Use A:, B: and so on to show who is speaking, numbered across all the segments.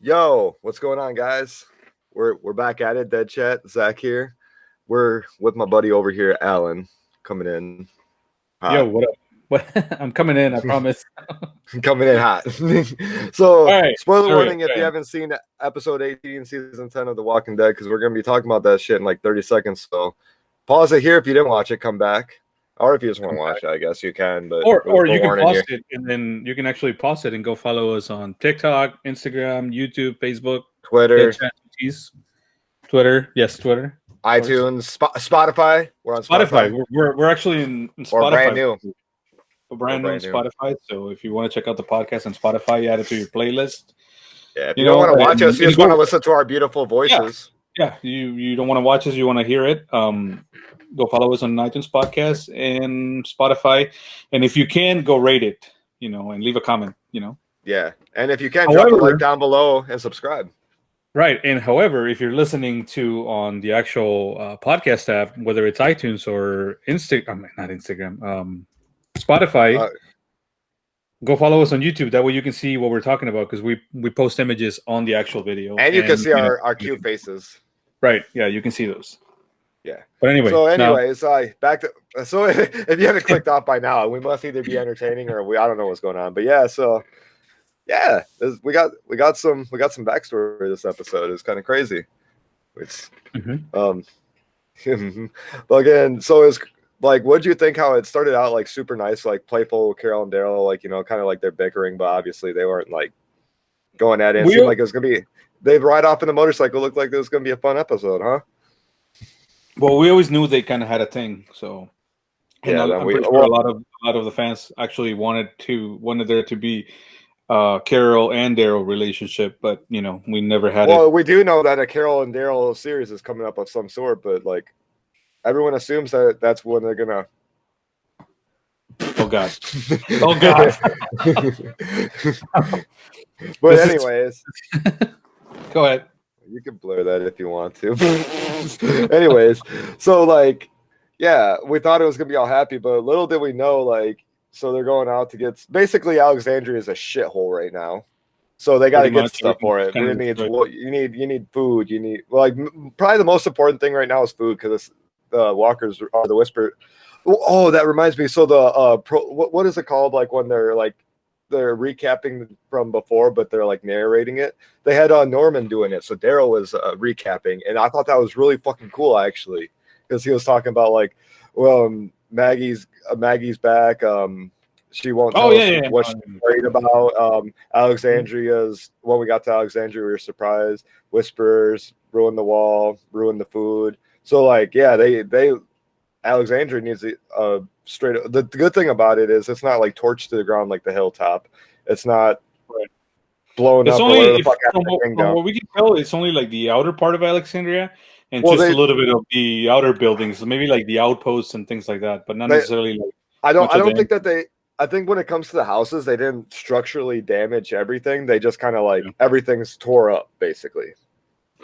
A: Yo, what's going on, guys? We're back at it. Deadchatt, Zach here. We're with my buddy over here, Aalan, coming in
B: Yo,
A: hot.
B: what up? What? I'm coming in, I promise.
A: Coming in hot. So,
B: All right.
A: spoiler
B: Hurry up.
A: warning if you haven't seen episode 18, season 10 of The Walking Dead, because we're going to be talking about that shit in like 30 seconds. So, pause it here if you didn't watch it, come back. Or if you just want to watch it, I guess you can. But
B: Or
A: we're
B: you can
A: warning
B: pause
A: you.
B: it and then you can actually pause it and go follow us on TikTok, Instagram, YouTube, Facebook,
A: Twitter,
B: Deadchatt, Twitter. Yes, Twitter.
A: iTunes, Spotify. We're on
B: Spotify.
A: Spotify.
B: We're actually in
A: Or brand
B: Spotify.
A: new.
B: We're brand new on
A: brand new.
B: Spotify. So if you want to check out the podcast on Spotify, you add it to your playlist.
A: Yeah, if you don't want to watch us, you just want to listen to our beautiful voices.
B: Yeah, you don't want to watch us, you want to hear it. Go follow us on iTunes podcast and Spotify, and if you can, go rate it, and leave a comment.
A: Yeah, and if you can, drop a like down below and subscribe.
B: Right, and however, if you're listening to on the actual podcast app, whether it's iTunes or Spotify, go follow us on YouTube. That way you can see what we're talking about, because we post images on the actual video.
A: And you can see our cute faces.
B: Right, yeah, you can see those.
A: Yeah.
B: But anyway.
A: So anyways, back to if you haven't clicked off by now, we must either be entertaining or I don't know what's going on. But yeah, so yeah, we got some backstory this episode. It's kind of crazy. It's but again, so it's like, what'd you think how it started out, like super nice, like playful Carol and Daryl, like, kind of like they're bickering, but obviously they weren't like going at it. It seemed like it was gonna be they'd ride off in the motorcycle, looked like it was gonna be a fun episode, huh?
B: Well, we always knew they kind of had a thing, so
A: yeah.
B: I'm pretty sure a lot of the fans actually wanted there to be Carol and Daryl relationship, but we never had it.
A: Well, we do know that a Carol and Daryl series is coming up of some sort, but like everyone assumes that that's when they're gonna.
B: Oh God! Oh God!
A: But anyways,
B: go ahead.
A: You can blur that if you want to. Anyways, so like, yeah, we thought it was gonna be all happy, but little did we know, like, so they're going out to get. Basically, Alexandria is a shithole right now, so they got to get stuff for it. You need food. You need probably the most important thing right now is food, because the walkers are the whisper. Oh, that reminds me. So the what is it called? Like when they're recapping from before, but they're like narrating it. They had Norman doing it, so Daryl was recapping, and I thought that was really fucking cool, actually, because he was talking about like, well, Maggie's back. She won't tell us what she's worried about. Alexandria's, when we got to Alexandria, we were surprised. Whisperers ruined the wall, ruined the food. So like, yeah, they Alexandria needs a straight. The good thing about it is it's not like torched to the ground like the hilltop. It's not blown up.
B: Only from what we can tell, it's only like the outer part of Alexandria and a little bit of the outer buildings, maybe like the outposts and things like that, but not necessarily like.
A: I don't think that they. I think when it comes to the houses, they didn't structurally damage everything. They just kind of like everything's tore up basically.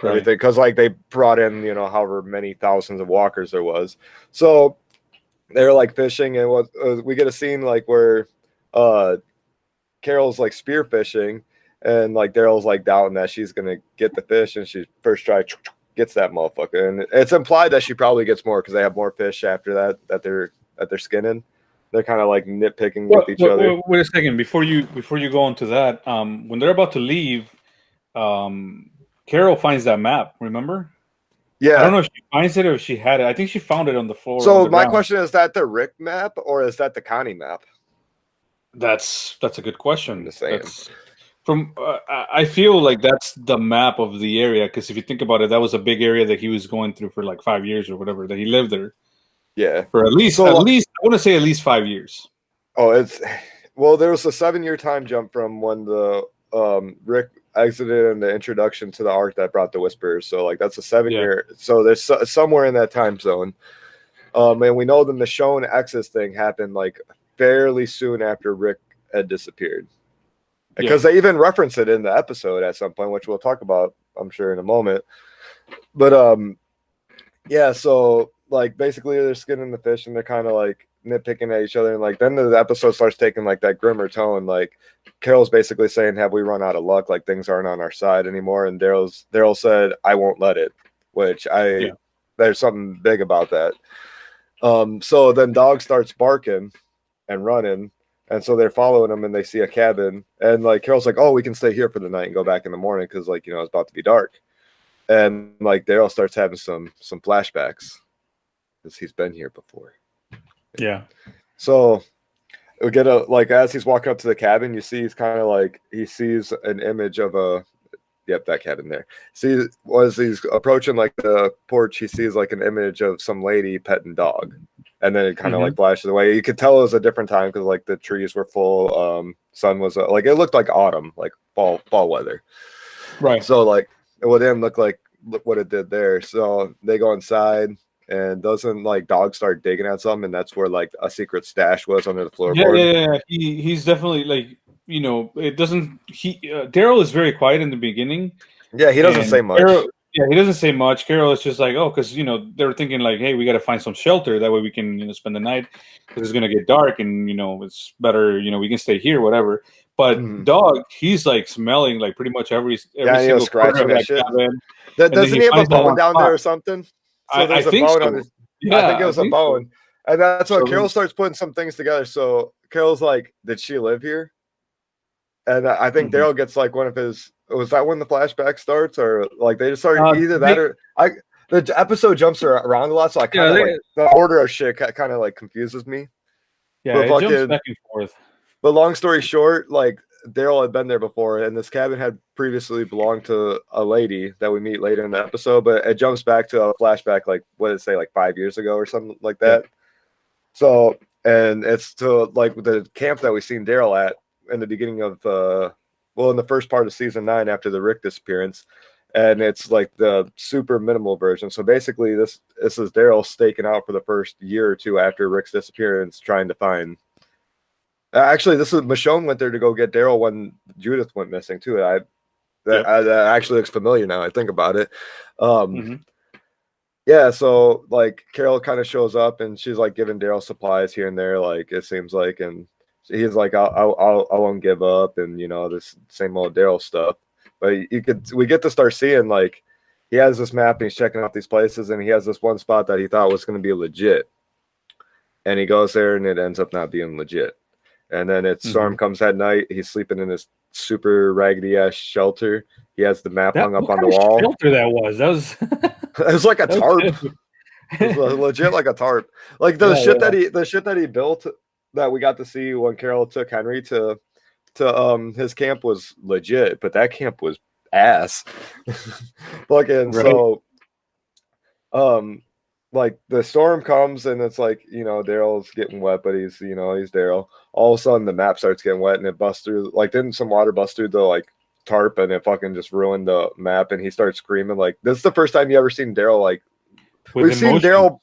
A: Everything, because like they brought in however many thousands of walkers there was, so they're like fishing, and we get a scene like where Carol's like spear fishing, and like Daryl's like doubting that she's gonna get the fish, and she first try gets that motherfucker, and it's implied that she probably gets more because they have more fish after that they're skinning. They're kind of like nitpicking with each other.
B: Wait a second, before you go on to that, when they're about to leave, Carol finds that map, remember?
A: Yeah.
B: I don't know if she finds it or if she had it. I think she found it on the floor.
A: So my question is that the Rick map or is that the Connie map?
B: That's a good question.
A: The same.
B: I feel like that's the map of the area, because if you think about it, that was a big area that he was going through for like 5 years or whatever, that he lived there.
A: Yeah.
B: For at least I want to say at least 5 years.
A: Oh, there was a 7-year time jump from when the Rick exited in the introduction to the arc that brought the Whisperers. So like that's a 7-year. So there's somewhere in that time zone. And we know the Michonne Exes thing happened like fairly soon after Rick had disappeared, because they even reference it in the episode at some point, which we'll talk about, I'm sure, in a moment. But yeah, so like basically they're skinning the fish, and they're kind of like nitpicking at each other, and like then the episode starts taking like that grimmer tone. Like Carol's basically saying, "Have we run out of luck? Like things aren't on our side anymore." And Daryl said, "I won't let it," which there's something big about that. So then Dog starts barking and running, and so they're following him, and they see a cabin, and like Carol's like, "Oh, we can stay here for the night and go back in the morning because like it's about to be dark." And like Daryl starts having some flashbacks because he's been here before.
B: Yeah.
A: So we get as he's walking up to the cabin, you see he's kind of like he sees an image of that cabin there. See, as he's approaching like the porch, he sees like an image of some lady petting dog, and then it kind of like flashes away. You could tell it was a different time because like the trees were full. Sun was like it looked like autumn, like fall weather.
B: Right.
A: So like it didn't look what it did there. So they go inside. And doesn't like Dog start digging at something, and that's where like a secret stash was under the floorboard.
B: Yeah. He's definitely like it doesn't. Daryl is very quiet in the beginning.
A: Yeah, he doesn't say much.
B: He doesn't say much. Carol is just like, oh, because they're thinking like, hey, we got to find some shelter that way we can spend the night because it's gonna get dark and it's better we can stay here whatever. But Dog, he's like smelling like pretty much every single
A: scratching that shit. Doesn't he have a bone down there or something? So there's a bone on his. Yeah, I think it was a bone. So. And that's when Carol starts putting some things together. So Carol's like, did she live here? And I think Daryl gets like one of his. Was that when the flashback starts, or like they just start either that or the episode jumps around a lot, so I kind of like the order of shit kind of like confuses me.
B: Yeah, it jumps back and forth.
A: But long story short, like Daryl had been there before, and this cabin had previously belonged to a lady that we meet later in the episode, but it jumps back to a flashback, like what did it say, like 5 years ago or something like that. Yeah. So, and it's to like the camp that we seen Daryl at in the beginning of in the first part of season 9 after the Rick disappearance, and it's like the super minimal version. So basically, this is Daryl staking out for the first year or two after Rick's disappearance, trying to find. Actually, this is Michonne went there to go get Daryl when Judith went missing too. That actually looks familiar now I think about it. Yeah, so like Carol kind of shows up and she's like giving Daryl supplies here and there, like it seems like, and he's like, I won't give up, and this same old Daryl stuff. But we get to start seeing like he has this map and he's checking out these places, and he has this one spot that he thought was going to be legit, and he goes there and it ends up not being legit. And then storm comes at night. He's sleeping in this super raggedy ass shelter. He has the map hung up on the wall.
B: Shelter that was
A: it was like a tarp. It was legit like a tarp. Like the shit that he built that we got to see when Carol took Henry to his camp was legit, but that camp was ass. Fucking right. So like the storm comes and it's like Daryl's getting wet, but he's Daryl. All of a sudden the map starts getting wet and it busts through. Like didn't some water bust through the like tarp and it fucking just ruined the map, and he starts screaming. Like this is the first time you ever seen Daryl like we've seen Daryl.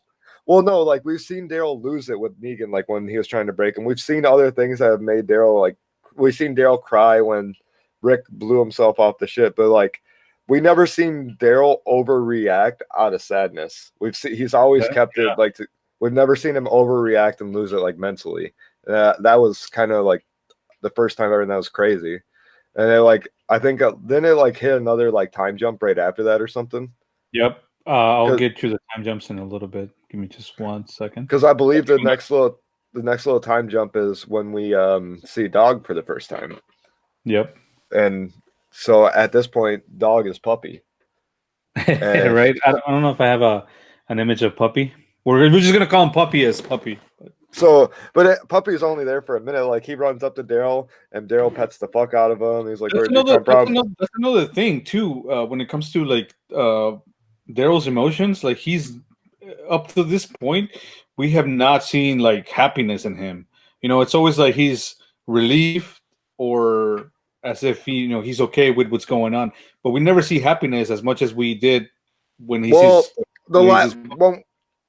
A: Well, no, like we've seen Daryl lose it with Negan, like when he was trying to break him. We've seen other things that have made Daryl like we've seen Daryl cry when Rick blew himself off the ship, but like. We never seen Daryl overreact out of sadness. He's always kept it like we've never seen him overreact and lose it like mentally. That was kind of like the first time ever, and that was crazy. And it like I think then it like hit another like time jump right after that or something.
B: Yep, I'll get you the time jumps in a little bit. Give me just 1 second.
A: Because I believe the next little time jump is when we see Dog for the first time.
B: Yep,
A: and. So at this point, Dog is Puppy.
B: Right? I don't know if I have an image of Puppy. We're just gonna call him Puppy as Puppy.
A: So, but Puppy's only there for a minute. Like he runs up to Daryl, and Daryl pets the fuck out of him. He's like, "Where'd you come from?"
B: That's another thing too. When it comes to like Daryl's emotions, like he's up to this point, we have not seen like happiness in him. It's always like he's relieved or as if he's okay with what's going on, but we never see happiness as much as we did when he sees.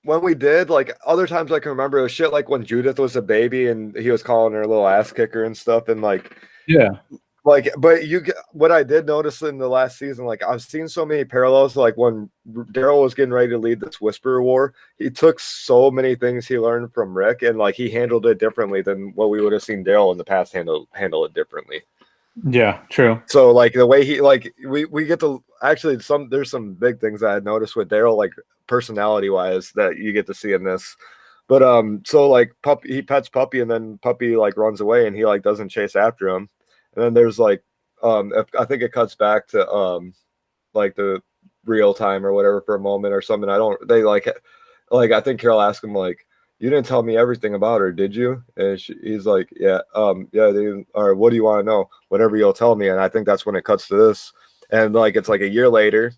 A: When we did, like other times I can remember, it was shit like when Judith was a baby and he was calling her a little ass kicker and stuff, and like like, but what I did notice in the last season, like I've seen so many parallels. Like when Daryl was getting ready to lead this Whisperer War, he took so many things he learned from Rick, and like he handled it differently than what we would have seen Daryl in the past handle it differently.
B: Yeah, true.
A: So like the way he like we get to actually there's some big things that I noticed with Daryl, like personality wise, that you get to see in this. But so like he pets Puppy, and then Puppy like runs away, and he like doesn't chase after him. And then there's like I think it cuts back to like the real time or whatever for a moment or something. I don't they like I think Carol asked him like, you didn't tell me everything about her, did you? And he's like, yeah, yeah, dude, or what do you want to know? Whatever you'll tell me. And I think that's when it cuts to this. And like it's like a year later,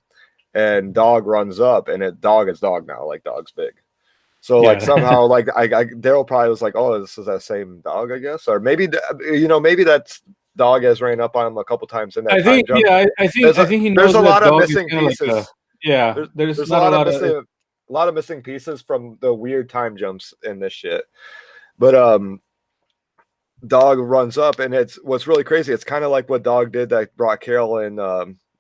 A: and Dog runs up, and Dog is Dog now, like Dog's big. So like
B: Yeah.
A: somehow like I Daryl probably was like, oh, this is that same Dog, I guess, or maybe maybe that's Dog has ran up on him a couple times in that
B: I
A: time
B: think,
A: jump.
B: yeah, I think he
A: There's
B: knows
A: a
B: that
A: lot of
B: Dog is
A: missing
B: kind of like
A: pieces.
B: yeah. There's
A: There's
B: not a lot of
A: a lot of missing pieces from the weird time jumps in this shit. But Dog runs up, and it's what's really crazy. It's kind of like what Dog did that brought Carol and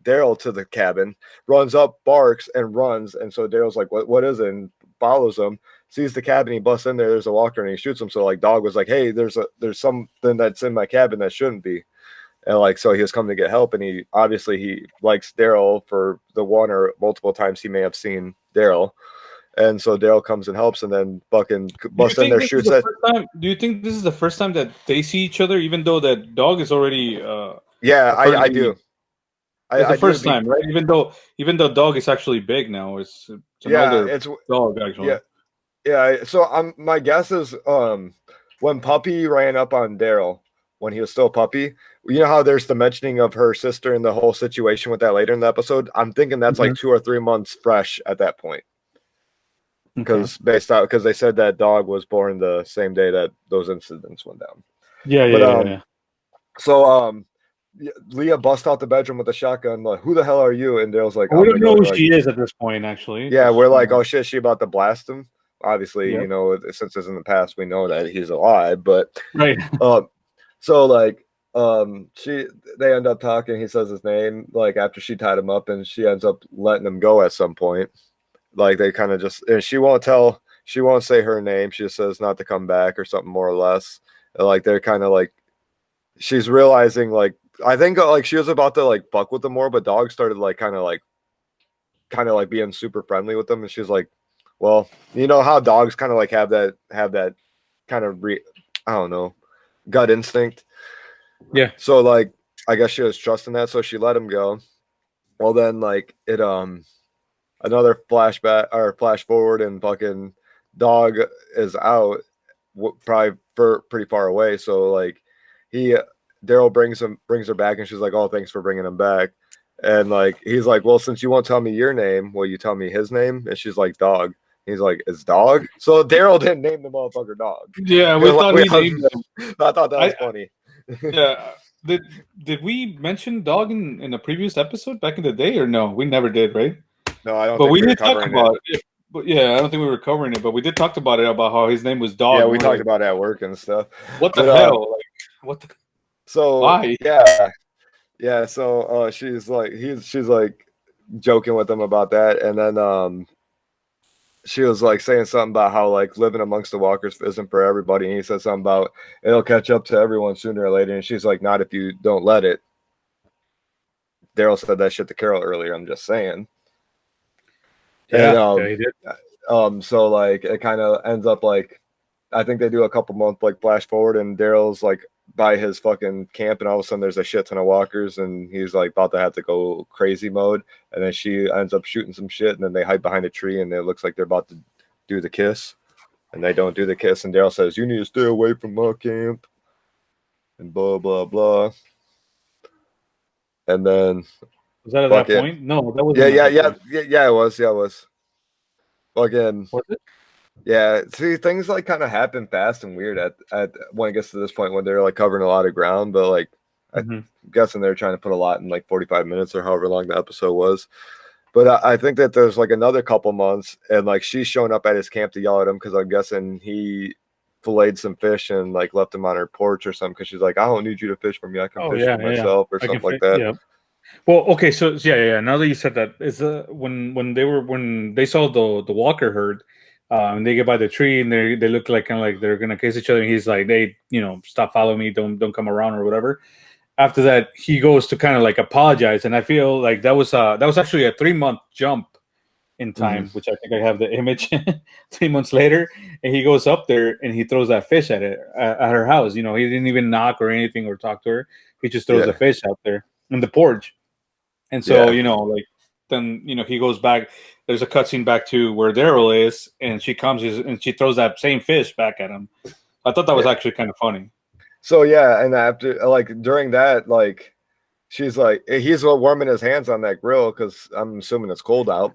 A: Daryl to the cabin. Runs up, barks, and runs. And so Daryl's like, "What is it?" And follows him. Sees the cabin. He busts in there. There's a walker, and he shoots him. So like Dog was like, "Hey, there's something that's in my cabin that shouldn't be." And like so he was coming to get help, and he likes Daryl for the one or multiple times he may have seen Daryl. And so Daryl comes and helps, and then fucking busts in there, shoots at.
B: Do you think this is the first time that they see each other, even though that Dog is already
A: Yeah, I do.
B: It's the
A: I do.
B: first time, right? Even though Dog is actually big now. It's an older
A: It's
B: dog actually.
A: yeah, yeah. So my guess is when Puppy ran up on Daryl when he was still Puppy. You know how there's the mentioning of her sister and the whole situation with that later in the episode. I'm thinking that's like 2 or 3 months fresh at that point. Because because they said that Dog was born the same day that those incidents went down.
B: Yeah.
A: So Leah busts out the bedroom with a shotgun. Like, who the hell are you? And Daryl's like,
B: we don't know who she is at this point. Actually,
A: yeah, we're like, oh shit, she about to blast him. Obviously,
B: Yep.
A: you know, since it's in the past, we know that he's alive. But
B: right.
A: So like they end up talking. He says his name like after she tied him up, and she ends up letting him go at some point. Like they kind of just, and she won't say her name. She just says not to come back or something more or less. And, like they're kind of like, she's realizing like, I think like she was about to like fuck with them more, but Dog started like kind of like being super friendly with them, and she's like, well, you know how dogs kind of like have that kind of I don't know, gut instinct.
B: Yeah.
A: So like I guess she was trusting that, so she let him go. Well then like it another flashback or flash forward, and fucking Dog is out probably pretty far away. So like Daryl brings her back, and she's like, oh, thanks for bringing him back. And like he's like, well, since you won't tell me your name, will you tell me his name? And she's like, Dog. He's like, it's Dog. So Daryl didn't name the motherfucker Dog.
B: Yeah, we thought he named them.
A: I thought that was funny.
B: Yeah. Did we mention Dog in a previous episode back in the day, or no? We never did, right?
A: No, I don't.
B: But
A: think
B: we
A: did
B: talk about it. But yeah, I don't think we were covering it, but we did talk about it, about how his name was Dog.
A: Yeah, we talked about it at work and stuff.
B: What the hell? Like, what the?
A: So
B: why?
A: Yeah. So she's like joking with him about that, and then she was like saying something about how like living amongst the walkers isn't for everybody, and he said something about it'll catch up to everyone sooner or later, and she's like, not if you don't let it. Daryl said that shit to Carol earlier. I'm just saying.
B: Yeah,
A: and,
B: he did.
A: So like it kind of ends up like I think they do a couple months like flash forward, and Daryl's like by his fucking camp, and all of a sudden there's a shit ton of walkers, and he's like about to have to go crazy mode, and then she ends up shooting some shit, and then they hide behind a tree, and it looks like they're about to do the kiss, and they don't do the kiss, and Daryl says, you need to stay away from my camp, and blah blah blah. And then
B: was that at that point? No, that was
A: yeah, it was. Again,
B: was it?
A: Yeah, see, things like kind of happen fast and weird at when it gets to this point when they're like covering a lot of ground, but like I'm guessing they're trying to put a lot in like 45 minutes or however long the episode was. But I think that there's like another couple months, and like she's showing up at his camp to yell at him because I'm guessing he filleted some fish and like left them on her porch or something because she's like, I don't need you to fish for me. I can
B: Oh
A: fish for myself or
B: I can
A: something like
B: fit.
A: that.
B: Yeah. Well, okay, so yeah. Now that you said that, is when they saw the Walker herd, and they get by the tree and they look like kind of like they're gonna kiss each other. And he's like, they stop following me, don't come around or whatever. After that, he goes to kind of like apologize, and I feel like that was actually a 3 month jump in time, which I think I have the image. 3 months later, and he goes up there and he throws that fish at her house. He didn't even knock or anything or talk to her. He just throws the
A: Yeah.
B: fish out there in the porch. And so,
A: Yeah.
B: like then he goes back. There's a cutscene back to where Daryl is, and she comes and she throws that same fish back at him. I thought that was
A: Yeah.
B: actually kind of funny.
A: So yeah, and after like during that, like she's like he's warming his hands on that grill because I'm assuming it's cold out.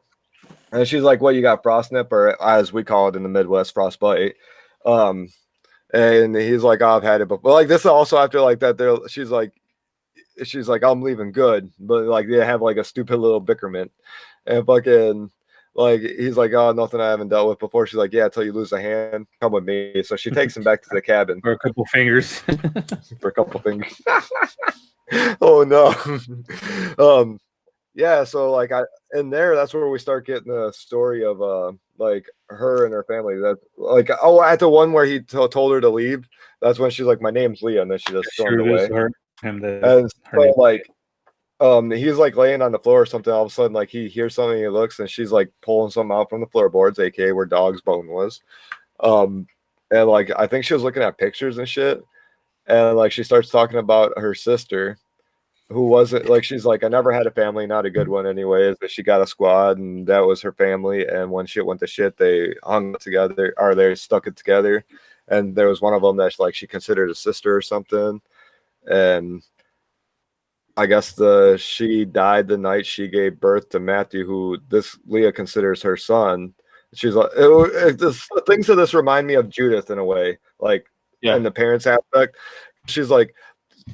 A: And she's like, "What, you got frostnip, or as we call it in the Midwest, frostbite?" Um, and he's like, "Oh, I've had it before." Like this is also after like that. She's like, "I'm leaving good," but like they have like a stupid little bickerment, and fucking like he's like, "Oh, nothing I haven't dealt with before." She's like, "Yeah, until you lose a hand, come with me." So she takes him back to the cabin
B: Or a couple fingers.
A: for a couple things. Oh no. um Yeah, so like in there, that's where we start getting the story of like her and her family. That like at the one where he told her to leave, that's when she's like, "My name's Leah," and then she just stormed
B: Sure, it is
A: away.
B: him that
A: And
B: her
A: so
B: name.
A: like he's like laying on the floor or something. All of a sudden, like he hears something, he looks, and she's like pulling something out from the floorboards, aka where Dog's bone was. Um, and like I think she was looking at pictures and shit, and like she starts talking about her sister who wasn't like she's like I never had a family, not a good one anyways, but she got a squad and that was her family, and when shit went to shit they hung together or they stuck it together, and there was one of them that like she considered a sister or something, and I guess she died the night she gave birth to Matthew, who this Leah considers her son. She's like things of this remind me of Judith in a way, like in
B: Yeah.
A: the parents aspect. She's like,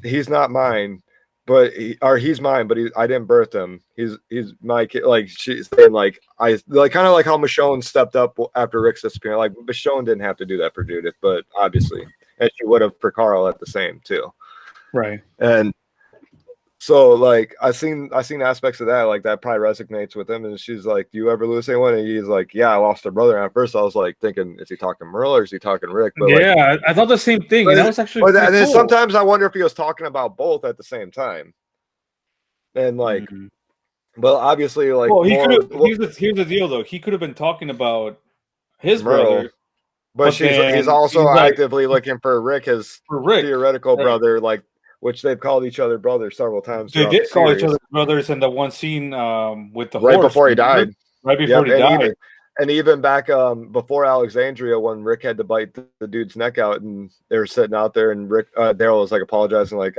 A: he's not mine, but he's mine, but I didn't birth him. He's my kid. Like she's saying, like I like kind of like how Michonne stepped up after Rick's disappearance. Like Michonne didn't have to do that for Judith, but obviously, and she would have for Carl at the same too.
B: Right.
A: And so like I seen aspects of that, like that probably resonates with him. And she's like, "Do you ever lose anyone?" And he's like, "Yeah, I lost a brother." And at first I was like thinking, is he talking Merle or is he talking Rick? But like,
B: Yeah, I thought the same thing, and that was actually
A: and
B: pretty
A: then
B: cool.
A: sometimes I wonder if he was talking about both at the same time. And like, well, obviously, like
B: Well, he could
A: more
B: have. Here's the deal, though. He could have been talking about his
A: Merle,
B: brother,
A: but
B: but
A: he's
B: then
A: also
B: he's like
A: actively looking for Rick, his
B: for Rick.
A: theoretical
B: Right.
A: brother, like which they've called each other brothers several times
B: They
A: throughout the
B: did call each
A: series.
B: other brothers in the one scene with the
A: Right
B: horse.
A: before he
B: Remember?
A: died.
B: Right before
A: Yep,
B: he died.
A: and even back before Alexandria, when Rick had to bite the dude's neck out, and they were sitting out there, and Rick Daryl was like apologizing, like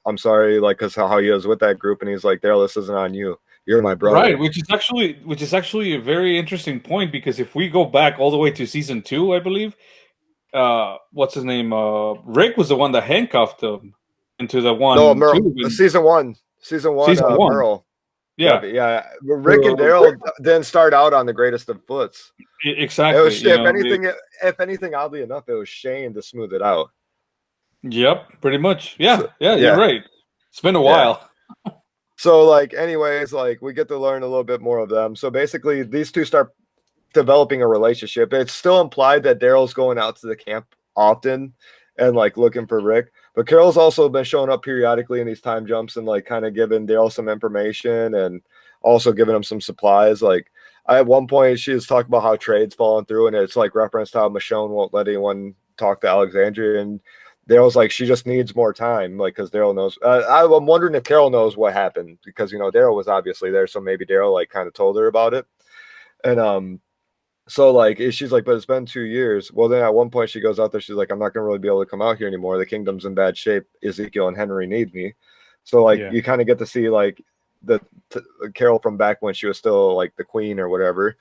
A: I'm sorry, like because how he was with that group, and he's like, Daryl, this isn't on you. You're my brother.
B: Right, which is actually a very interesting point, because if we go back all the way to season 2, I believe, what's his name? Rick was the one that handcuffed him into the
A: No,
B: one
A: Merle.
B: tube in
A: Season one.
B: season 1.
A: Merle.
B: Yeah,
A: Yeah. Rick and Daryl didn't start out on the greatest of foots. It
B: exactly.
A: was, if anything, oddly enough, it was Shane to smooth it out.
B: Yep, pretty much.
A: So,
B: Yeah, you're
A: yeah,
B: right. It's been a
A: yeah.
B: while.
A: So, like, anyways, like we get to learn a little bit more of them. So basically, these two start developing a relationship. It's still implied that Daryl's going out to the camp often and like looking for Rick, but Carol's also been showing up periodically in these time jumps and like kind of giving Daryl some information and also giving him some supplies. Like at one point she was talking about how trade's falling through, and it's like referenced how Michonne won't let anyone talk to Alexandria, and Daryl's like she just needs more time, like because Daryl knows. I'm wondering if Carol knows what happened because Daryl was obviously there, so maybe Daryl like kind of told her about it, and so like she's like, but it's been 2 years. Well, then at one point she goes out there. She's like, I'm not gonna really be able to come out here anymore. The kingdom's in bad shape. Ezekiel and Henry need me. So like you kind of get to see like the Carol from back when she was still like the queen or whatever.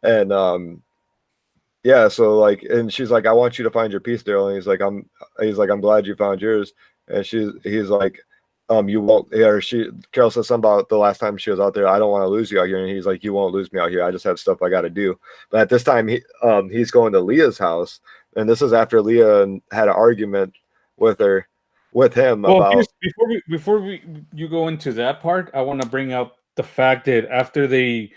A: And yeah, so like, and she's like, I want you to find your peace, Daryl. And he's like, I'm glad you found yours. And he's like, you won't. Or Carol says something about the last time she was out there. I don't want to lose you out here. And he's like, you won't lose me out here. I just have stuff I got to do. But at this time, he's going to Leah's house, and this is after Leah had an argument with him
B: Well,
A: about.
B: you go into that part, I want to bring up the fact that after they,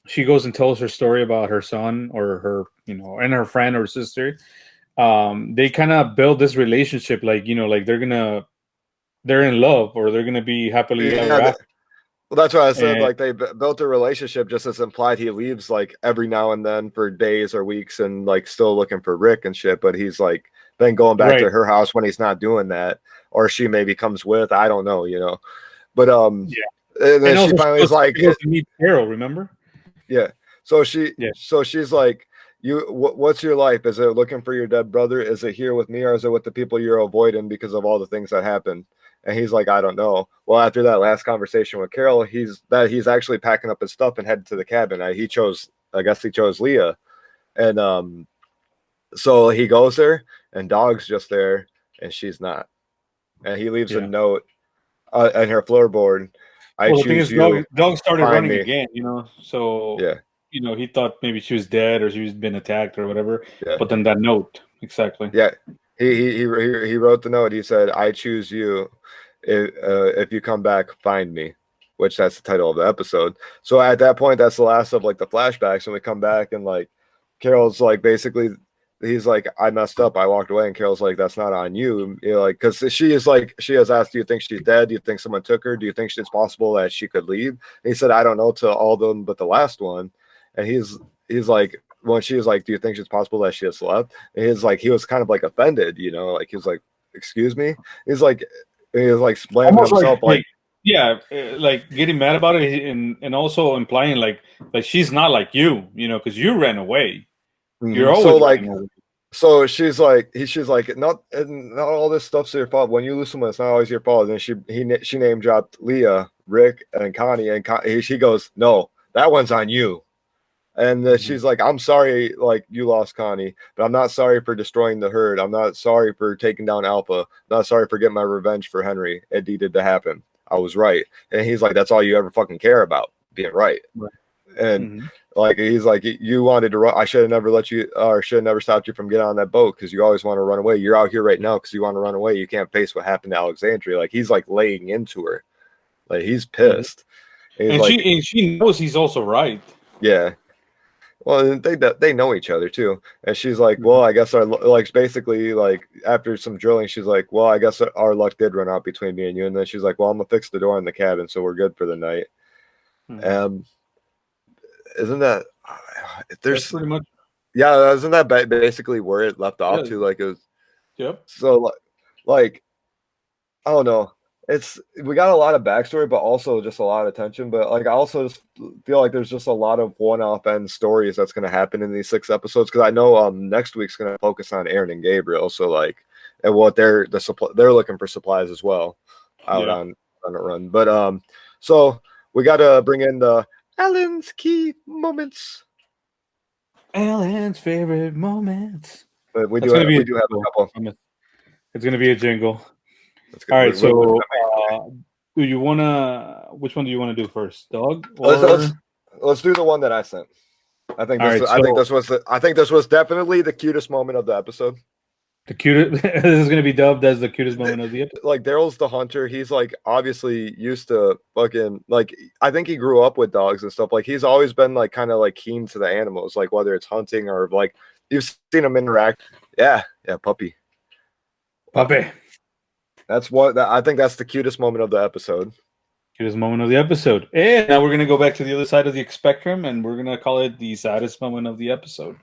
B: she goes and tells her story about her son or her, and her friend or sister. They kind of build this relationship, like like they're in love or they're gonna be happily ever
A: Yeah,
B: after.
A: well, that's what I said.
B: And
A: Like they built a relationship, just as implied. He leaves like every now and then for days or weeks, and like still looking for Rick and shit. But he's like then going back
B: right,
A: to her house when he's not doing that, or she maybe comes with. I don't know, But
B: yeah,
A: and then
B: and
A: she
B: also
A: finally is like,
B: she goes to meet Carol. Remember?
A: yeah.
B: Yeah,
A: So she's like, what's your life? Is it looking for your dead brother? Is it here with me, or is it with the people you're avoiding because of all the things that happened? And he's like, I don't know. Well, after that last conversation with Carol, he's actually packing up his stuff and headed to the cabin. I guess he chose Leah, and so he goes there, and Dog's just there, and she's not. And he leaves a
B: yeah.
A: note on her floorboard. I
B: Well, the thing
A: choose
B: is,
A: you.
B: dog started
A: Find
B: running
A: me.
B: again. So
A: Yeah,
B: he thought maybe she was dead or she was been attacked or whatever.
A: yeah.
B: But then that note, exactly.
A: Yeah, he wrote the note. He said, "I choose you. If you come back, find me," which that's the title of the episode. So at that point, that's the last of like the flashbacks, and we come back and like Carol's like basically he's like, "I messed up. I walked away," and Carol's like, "That's not on you." Like because she has asked, "Do you think she's dead? Do you think someone took her? Do you think it's possible that she could leave?" And he said, "I don't know," to all of them but the last one, and he's like. When she was like, "Do you think it's possible that she has left?" And he was kind of like offended, like he was like, "Excuse me." He's like, he was like blaming
B: Almost
A: himself, like,
B: yeah, like getting mad about it, and also implying like she's not like you, because you ran away. You're
A: so
B: always
A: like,
B: running away.
A: so she's like, not all this stuff's your fault. When you lose someone, it's not always your fault. And then she name dropped Leah, Rick, and Connie, and she goes, "No, that one's on you." And
B: Mhm.
A: she's like, "I'm sorry, like you lost Connie, but I'm not sorry for destroying the herd. I'm not sorry for taking down Alpha. I'm not sorry for getting my revenge for Henry. It needed to happen. I was right." And he's like, "That's all you ever fucking care about, being right."
B: Right.
A: And
B: Mhm.
A: like he's like, "You wanted to run. I should have never let you, or should have never stopped you from getting on that boat because you always want to run away. You're out here right now because you want to run away. You can't face what happened to Alexandria." Like he's like laying into her, like he's
B: Mhm.
A: pissed. And he's like,
B: And she knows he's also right.
A: "Yeah." Well, they know each other too, and she's like,
B: Mhm.
A: "Well, I guess our like basically like after some drilling, she's like, well, I guess our luck did run out between me and you." And then she's like, "Well, I'm gonna fix the door in the cabin, so we're good for the night."
B: Mhm.
A: Um, isn't that
B: That's
A: there's
B: pretty much.
A: yeah, isn't that basically where it left off
B: Yeah.
A: to? Like it was
B: Yep.
A: so like I don't know. We got a lot of backstory, but also just a lot of tension. But like I also just feel like there's just a lot of one-off end stories that's going to happen in these 6 episodes because I know next week's going to focus on Aaron and Gabriel. So like and what they're looking for supplies as well out
B: Yeah.
A: on a run. But so we got to bring in the Alan's key moments.
B: Alan's favorite moments.
A: But
B: That's gonna be a
A: we do have a
B: jingle.
A: couple.
B: It's gonna be a jingle.
A: That's
B: All
A: good.
B: right. So, do you wanna? Which one do you want to do first, dog
A: Let's,
B: or?
A: let's do the one that I sent.
B: All right.
A: I think this was definitely the cutest moment of the episode.
B: The cutest. This is gonna be dubbed as the cutest moment of the episode.
A: Like Daryl's the hunter. He's like obviously used to fucking like I think he grew up with dogs and stuff. Like he's always been like kind of like keen to the animals, like whether it's hunting or like you've seen him interact. Yeah, yeah, puppy.
B: Puppy.
A: I think that's the cutest moment of the episode.
B: Cutest moment of the episode. And now we're gonna go back to the other side of the spectrum, and we're gonna call it the saddest moment of the episode.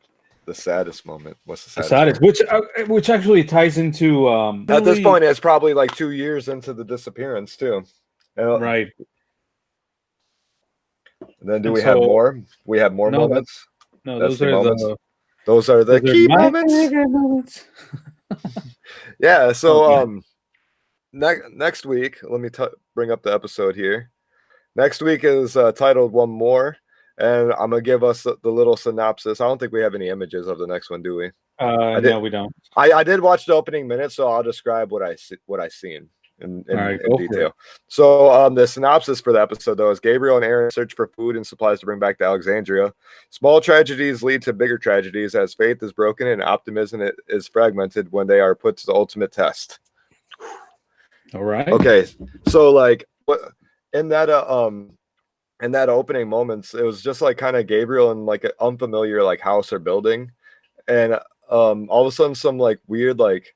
A: The saddest moment. What's the
B: The
A: saddest
B: saddest,
A: moment?
B: which actually ties into
A: At this
B: really
A: point, it's probably like 2 years into the disappearance too. And
B: right.
A: then do
B: And
A: we have
B: so
A: more? We have more
B: no,
A: moments.
B: no,
A: That's
B: those
A: the
B: are
A: moments.
B: the
A: Those are the
B: those are
A: key
B: my
A: moments.
B: favorite moments.
A: Yeah.
B: Oh,
A: So
B: man.
A: next week, let me bring up the episode here. Next week is titled "One More," and I'm gonna give us the little synopsis. I don't think we have any images of the next one, do we? I did.
B: No, we don't.
A: I did watch the opening minutes, so I'll describe what I seen. in
B: All right, go for
A: detail.
B: it.
A: So the synopsis for the episode, though, is Gabriel and Aaron search for food and supplies to bring back to Alexandria. Small tragedies lead to bigger tragedies as faith is broken and optimism is fragmented when they are put to the ultimate test.
B: All right.
A: Okay, so like what in that opening moments, it was just like kind of Gabriel in like an unfamiliar like house or building, and all of a sudden some like weird like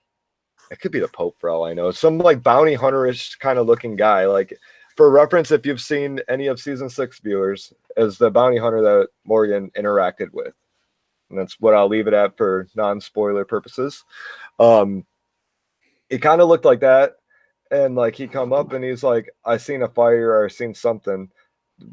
A: it could be the Pope for all I know, some like bounty hunterish kind of looking guy. Like for reference, if you've seen any of season 6 viewers, is the bounty hunter that Morgan interacted with, and that's what I'll leave it at for non-spoiler purposes. It kind of looked like that. And like he come up and he's like, I seen a fire or I seen something.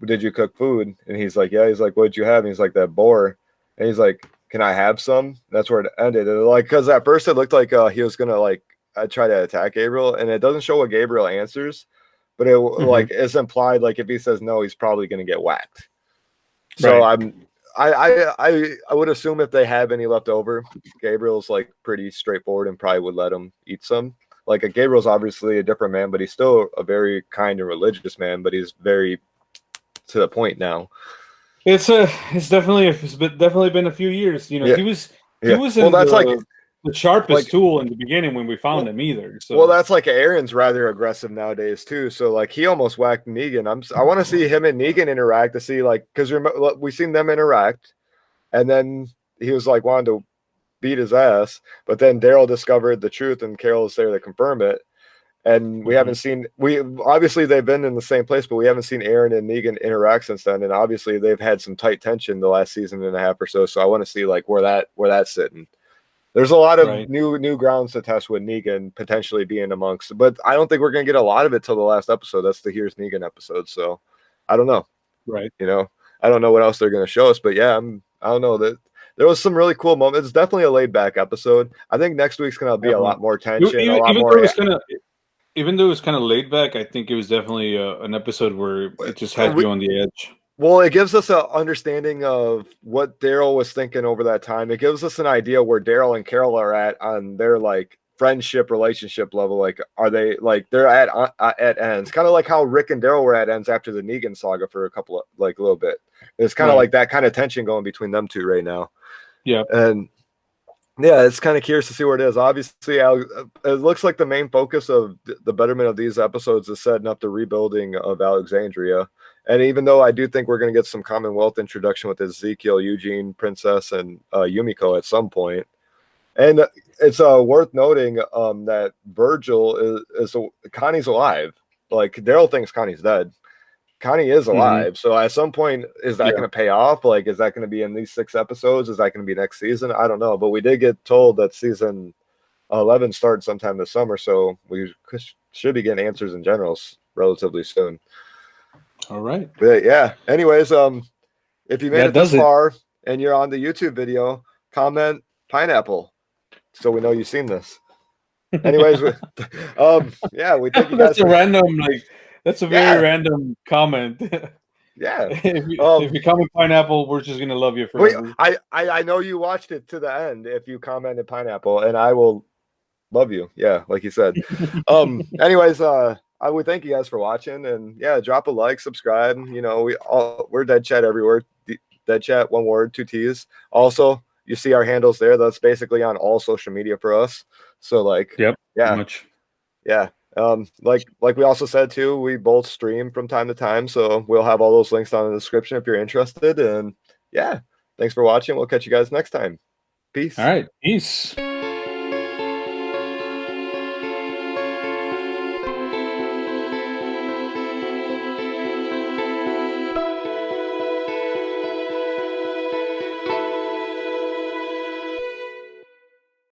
A: Did you cook food? And he's like, yeah. He's like, what'd you have? And he's like, that boar. And he's like, can I have some? That's where it ended. And like, because at first it looked like he was gonna like try to attack Gabriel, and it doesn't show what Gabriel answers, but it like it's implied like if he says no, he's probably gonna get whacked. So
B: Right.
A: I would assume if they have any left over, Gabriel's like pretty straightforward and probably would let him eat some. Like Gabriel's obviously a different man, but he's still a very kind and religious man, but he's very to the point now.
B: It's definitely been a few years. You know,
A: Yeah.
B: he was
A: Well,
B: in
A: that's like
B: the sharpest
A: like
B: tool in the beginning when we found him either. So
A: well, that's like Aaron's rather aggressive nowadays too. So like he almost whacked Negan. I want to see him and Negan interact to see like because we've seen them interact, and then he was like wanting to beat his ass, but then Daryl discovered the truth and Carol is there to confirm it. And we haven't seen obviously they've been in the same place, but we haven't seen Aaron and Negan interact since then. And obviously they've had some tight tension the last season and a half or so. So I want to see like where that's sitting. There's a lot of new grounds to test with Negan potentially being amongst, but I don't think we're gonna get a lot of it till the last episode. That's the Here's Negan episode. So I don't know.
B: right.
A: You know, I don't know what else they're gonna show us, but yeah, I don't know that. There was some really cool moments. It's definitely a laid back episode. I think next week's gonna be a lot more tension, a lot more.
B: Even though it was kind of laid back, I think it was definitely an episode where it just had you on the edge.
A: Well, it gives us an understanding of what Daryl was thinking over that time. It gives us an idea where Daryl and Carol are at on their like friendship relationship level. Like, are they like they're at ends? Kind of like how Rick and Daryl were at ends after the Negan saga for a little bit. It's kind of like that kind of tension going between them two right now.
B: Yeah,
A: and yeah, it's kind of curious to see where it is. Obviously, it looks like the main focus of the betterment of these episodes is setting up the rebuilding of Alexandria. And even though I do think we're going to get some Commonwealth introduction with Ezekiel, Eugene, Princess, and Yumiko at some point. And it's worth noting that Virgil is Connie's alive. Like Daryl thinks Connie's dead. Connie is alive. So at some point, is that going to pay off? Like, is that going to be in these 6 episodes? Is that going to be next season? I don't know. But we did get told that season 11 starts sometime this summer. So we should be getting answers in general relatively soon.
B: All right.
A: But yeah. Anyways, if you made it this far and you're on the YouTube video, comment pineapple so we know you've seen this. Anyways, yeah, we think you guys.
B: That's a random That's a very random comment.
A: Yeah.
B: If you comment pineapple, we're just gonna love you forever.
A: I know you watched it to the end if you commented pineapple, and I will love you. Yeah, like you said. Anyways, I would thank you guys for watching, and yeah, drop a like, subscribe. You know, we're Deadchatt everywhere. Deadchatt, one word, 2 T's. Also, you see our handles there. That's basically on all social media for us. So like, yeah. Like we also said too, we both stream from time to time, so we'll have all those links down in the description if you're interested. And yeah, thanks for watching. We'll catch you guys next time. Peace.
B: All right, peace.